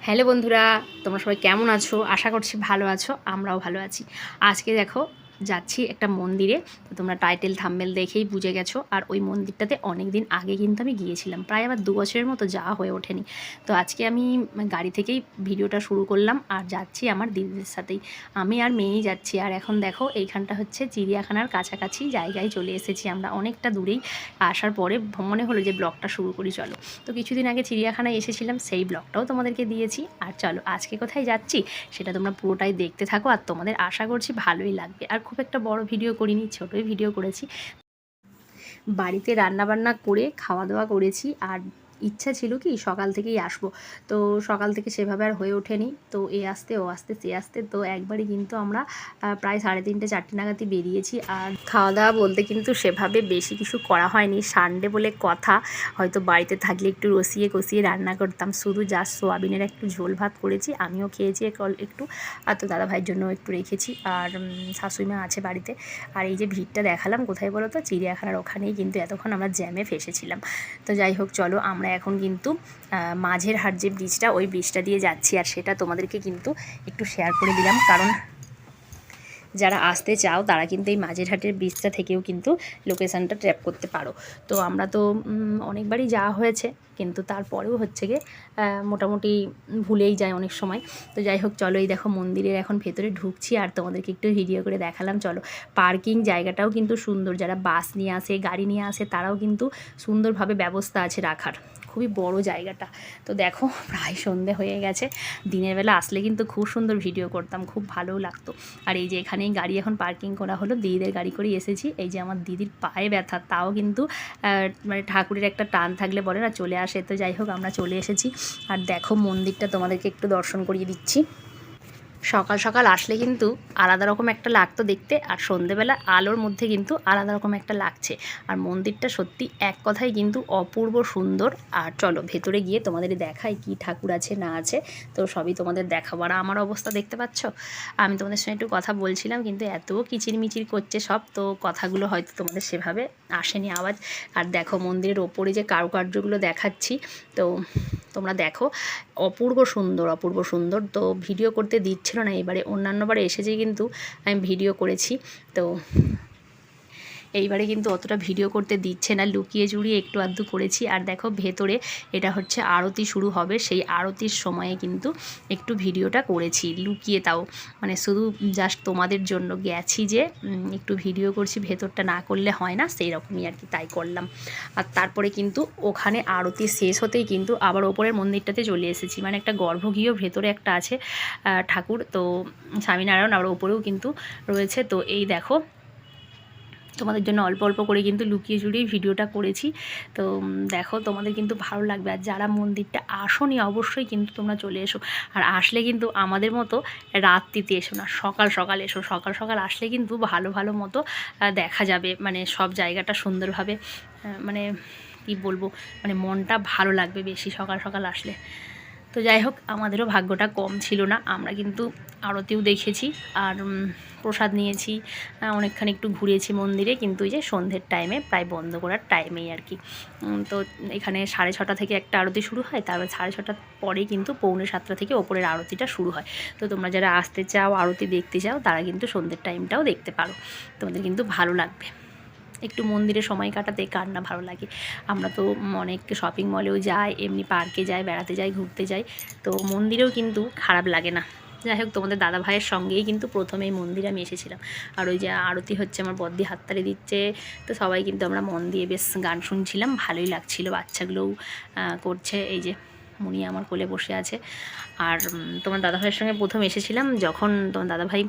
Hello বন্ধুরা, তোমরা সবাই কেমন আছো? আশা করছি ভালো আছো, আমরাও ভালো আছি। আজকে দেখো যাচ্ছি একটা মন্দিরে। তো তোমরা টাইটেল থাম্বনেল দেখেই বুঝে গেছো। আর ওই মন্দিরটাতে অনেক দিন আগে কিন্তু আমি গিয়েছিলাম, প্রায় আবার 2 বছরের মতো যাওয়া হয়ে ওঠেনি। তো আজকে আমি গাড়ি থেকেই ভিডিওটা শুরু করলাম আর যাচ্ছি আমার দিদিদের সাথেই। আমি আর মেয়েই যাচ্ছি। আর এখন দেখো এইখানটা হচ্ছে চিড়িয়াখানার কাছাকাছি জায়গায় চলে এসেছি আমরা, অনেকটা দূরেই। আসার পরে মনে হলো যে ব্লগটা শুরু করি, চলো। তো কিছুদিন আগে চিড়িয়াখানায় এসেছিলাম, সেই ব্লগটাও তোমাদেরকে দিয়েছি। আর চলো আজকে কোথায় যাচ্ছি সেটা তোমরা পুরোটাই দেখতে থাকো, আর তোমাদের আশা করছি ভালোই লাগবে। আর খুব একটা বড় ভিডিও করিনি, ছোটোই ভিডিও করেছি। বাড়িতে রান্নাবান্না করে খাওয়া দাওয়া করেছি। আর ইচ্ছা ছিল কি সকাল থেকেই আসবো, তো সকাল থেকে সেভাবে আর হয়ে ওঠেনি। তো এ আসতে ও আসতে সে আসতে তো একবারই কিন্তু আমরা প্রায় 3:30 4টে নাগাদই বেরিয়েছি। আর খাওয়া দাওয়া বলতে কিন্তু সেভাবে বেশি কিছু করা হয়নি, সানডে বলে কথা। হয়তো বাড়িতে থাকলে একটু রসিয়ে কষিয়ে রান্না করতাম, শুধু জাস্ট সোয়াবিনের একটু ঝোল ভাত করেছি, আমিও খেয়েছি একটু। আর তো দাদা ভাইয়ের জন্য একটু রেখেছি। আর শাশুড়ি মা আছে বাড়িতে। আর এই যে ভিড়টা দেখালাম কোথায় বলো তো, চিড়িয়াখানার ওখানেই কিন্তু এতক্ষণ আমরা জ্যামে ফেসেছিলাম। তো যাই হোক চলো, আমরা এখন কিন্তু মাঝের হাট যে ব্রিজটা, ওই ব্রিজটা দিয়ে যাচ্ছি। আর সেটা তোমাদেরকে কিন্তু একটু শেয়ার করে দিলাম, কারণ যারা আসতে চাও তারা কিন্তু এই মাঝেরহাটের ব্রিজটা থেকেও কিন্তু লোকেশানটা ট্র্যাপ করতে পারো। তো আমরা তো অনেকবারই যাওয়া হয়েছে, কিন্তু তারপরেও হচ্ছে গিয়ে মোটামুটি ভুলেই যায় অনেক সময়। তো যাই হোক চলো, এই দেখো মন্দিরের এখন ভেতরে ঢুকছি আর তোমাদেরকে একটু ভিডিও করে দেখালাম। চলো, পার্কিং জায়গাটাও কিন্তু সুন্দর, যারা বাস নিয়ে আসে গাড়ি নিয়ে আসে তারাও কিন্তু সুন্দরভাবে ব্যবস্থা আছে রাখার, খুবই বড় জায়গাটা। তো দেখো প্রায় সন্ধে হয়ে গেছে। দিনের বেলা আসলে কিন্তু খুব সুন্দর ভিডিও করতাম, খুব ভালোও লাগতো। আর এই যে এখানেই গাড়ি এখন পার্কিং করা হলো, দিদিদের গাড়ি করে এসেছি। এই যে আমার দিদির পায়ে ব্যথা, তাও কিন্তু মানে ঠাকুরের একটা টান থাকলে বলে না চলে আসে। তো যাই হোক আমরা চলে এসেছি। আর দেখো মন্দিরটা তোমাদেরকে একটু দর্শন করিয়ে দিচ্ছি। সকাল সকাল আসলে কিন্তু আলাদা রকম একটা লাগতো দেখতে, আর সন্ধেবেলা আলোর মধ্যে কিন্তু আলাদা রকম একটা লাগছে। আর মন্দিরটা সত্যি এক কথায় কিন্তু অপূর্ব সুন্দর। আর চলো ভেতরে গিয়ে তোমাদের দেখাই কি ঠাকুর আছে না আছে, তো সবই তোমাদের দেখাবো। আর আমার অবস্থা দেখতে পাচ্ছ, আমি তোমাদের সঙ্গে একটু কথা বলছিলাম কিন্তু এত কিচিরমিচির করছে সব, তো কথাগুলো হয়তো তোমাদের সেভাবে আসেনি আওয়াজ। আর দেখো মন্দিরের ওপরে যে কারুকার্যগুলো দেখাচ্ছি, তো তোমরা দেখো অপূর্ব সুন্দর, অপূর্ব সুন্দর। তো ভিডিও করতে দিচ্ছিল না এবারে, অন্যান্যবারে এসেছি কিন্তু আমি ভিডিও করেছি। তো এইবারে কিন্তু অতটা ভিডিও করতে দিচ্ছে না, লুকিয়ে চুরিয়ে একটু আধটু করেছি। আর দেখো ভেতরে এটা হচ্ছে আরতি শুরু হবে, সেই আরতির সময়ে কিন্তু একটু ভিডিওটা করেছি লুকিয়ে, তাও মানে শুধু জাস্ট তোমাদের জন্য গেছি যে একটু ভিডিও করছি, ভেতরটা না করলে হয় না, সেই রকমই আর কি, তাই করলাম। আর তারপরে কিন্তু ওখানে আরতি শেষ হতেই কিন্তু আবার ওপরের মন্দিরটাতে চলে এসেছি, মানে একটা গর্ভগৃহ ভেতরে একটা আছে ঠাকুর, তো স্বামীনারায়ণ, আর ওপরেও কিন্তু রয়েছে। তো এই দেখো তোমাদের জন্য অল্প অল্প করে কিন্তু লুকিয়ে চুরিয়ে ভিডিওটা করেছি। তো দেখো তোমাদের কিন্তু ভালো লাগবে। আর যারা মন্দিরটা আসোনি অবশ্যই কিন্তু তোমরা চলে এসো। আর আসলে কিন্তু আমাদের মতো রাত্রিতে এসো না, সকাল সকাল এসো। সকাল সকাল আসলে কিন্তু ভালো ভালো মতো দেখা যাবে, মানে সব জায়গাটা সুন্দরভাবে, মানে কি বলবো, মানে মনটা ভালো লাগবে বেশি সকাল সকাল আসলে। তো যাই হোক আমাদেরও ভাগ্যটা কম ছিল না, আমরা কিন্তু আরতিও দেখেছি আর প্রসাদ নিয়েছি, অনেকখানি একটু ঘুরেছি মন্দিরে। কিন্তু এই যে সন্ধ্যের টাইমে প্রায় বন্ধ করার টাইমেই আর কি, তো এখানে 6:30 থেকে একটা আরতি শুরু হয়, তারপর 6:30 পরেই কিন্তু 6:45 থেকে ওপরের আরতিটা শুরু হয়। তো তোমরা যারা আসতে চাও আরতি দেখতে চাও তারা কিন্তু সন্ধ্যের টাইমটাও দেখতে পারো, তোমাদের কিন্তু ভালো লাগবে। একটু মন্দিরে সময় কাটাতে কার না ভালো লাগে। আমরা তো অনেক শপিং মলেও যাই, এমনি পার্কে যাই, বেড়াতে যাই, ঘুরতে যাই, তো মন্দিরেও কিন্তু খারাপ লাগে না। যাই হোক তোমাদের দাদা ভাইয়ের সঙ্গেই কিন্তু প্রথমে এই মন্দিরে আমি এসেছিলাম। আর ওই যে আরতি হচ্ছে, আমার বদ্দি হাততালি দিচ্ছে, তো সবাই কিন্তু আমরা মন দিয়ে বেশ গান শুনছিলাম, ভালোই লাগছিল। বাচ্চাগুলোও করছে, এই যে মুনি আমার কোলে বসে আছে। আর তোমার দাদাভাইয়ের সঙ্গে প্রথম এসেছিলাম যখন তোমার দাদাভাই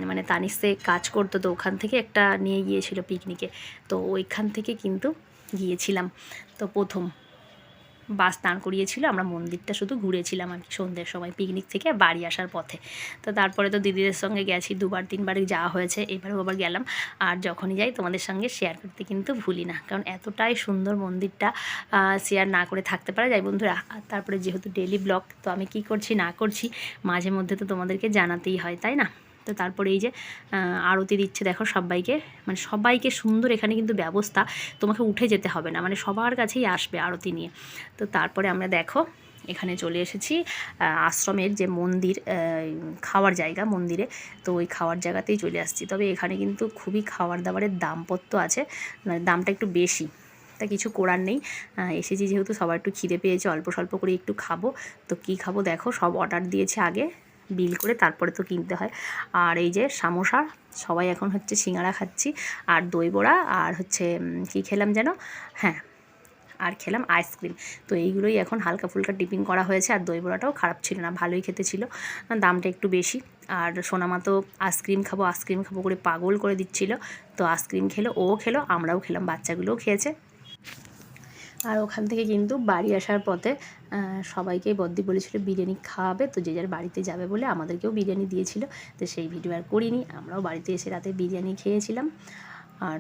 মানে তানিশে কাজ করতো, তো ওখান থেকে একটা নিয়ে গিয়েছিল পিকনিকে, তো ওইখান থেকে কিন্তু গিয়েছিলাম। তো প্রথম বাস দাঁড় করিয়েছিল, আমরা মন্দিরটা শুধু ঘুরেছিলাম আর কি সন্ধ্যের সময় পিকনিক থেকে বাড়ি আসার পথে। তো তারপরে তো দিদিদের সঙ্গে গেছি 2বার 3বারই যাওয়া হয়েছে, এবারেও আবার গেলাম। আর যখনই যাই তোমাদের সঙ্গে শেয়ার করতে কিন্তু ভুলি না, কারণ এতটাই সুন্দর মন্দিরটা, শেয়ার না করে থাকতে পারা যায় বন্ধুরা। আর তারপরে যেহেতু ডেলি ব্লগ, তো আমি কি করছি না করছি মাঝে মধ্যে তো তোমাদেরকে জানাতেই হয়, তাই না? তো তারপরে এই যে আরতি দিচ্ছে দেখো সবাইকে, মানে সবাইকে সুন্দর এখানে কিন্তু ব্যবস্থা, তোমাকে উঠে যেতে হবে না, মানে সবার কাছেই আসবে আরতি নিয়ে। তো তারপরে আমরা দেখো এখানে চলে এসেছি আশ্রমের যে মন্দির, খাওয়ার জায়গা মন্দিরে, তো ওই খাওয়ার জায়গাতেই চলে আসছি। তবে এখানে কিন্তু খুবই খাবার দাবারের দামপত্র আছে, মানে দামটা একটু বেশি, তা কিছু করার নেই। এসেছি যেহেতু, সবার একটু খিদে পেয়েছে, অল্প স্বল্প করে একটু খাবো। তো কি খাবো দেখো, সব অর্ডার দিয়েছে আগে বিল করে, তারপরে তো কিনতে হয়। আর এই যে সামোসা, সবাই এখন হচ্ছে সিঙ্গারা খাচ্ছি, আর দই বড়া, আর হচ্ছে কী খেলাম যেন, হ্যাঁ, আর খেলাম আইসক্রিম। তো এইগুলোই এখন হালকা ফুলকা টিফিন করা হয়েছে। আর দই বড়াটাও খারাপ ছিল না, ভালোই খেতে ছিল, দামটা একটু বেশি। আর সোনামা তো আইসক্রিম খাবো আইসক্রিম খাবো করে পাগল করে দিচ্ছিল। তো আইসক্রিম খেলো, ও খেলো, আমরাও খেলাম, বাচ্চাগুলোও খেয়েছে। আর ওখান থেকে কিন্তু বাড়ি আসার পথে সবাইকেই বদ্দি বলেছিল বিরিয়ানি খাওয়াবে, তো যে যার বাড়িতে যাবে বলে আমাদেরকেও বিরিয়ানি দিয়েছিল। তো সেই ভিডিও আর করিনি, আমরাও বাড়িতে এসে রাতে বিরিয়ানি খেয়েছিলাম। আর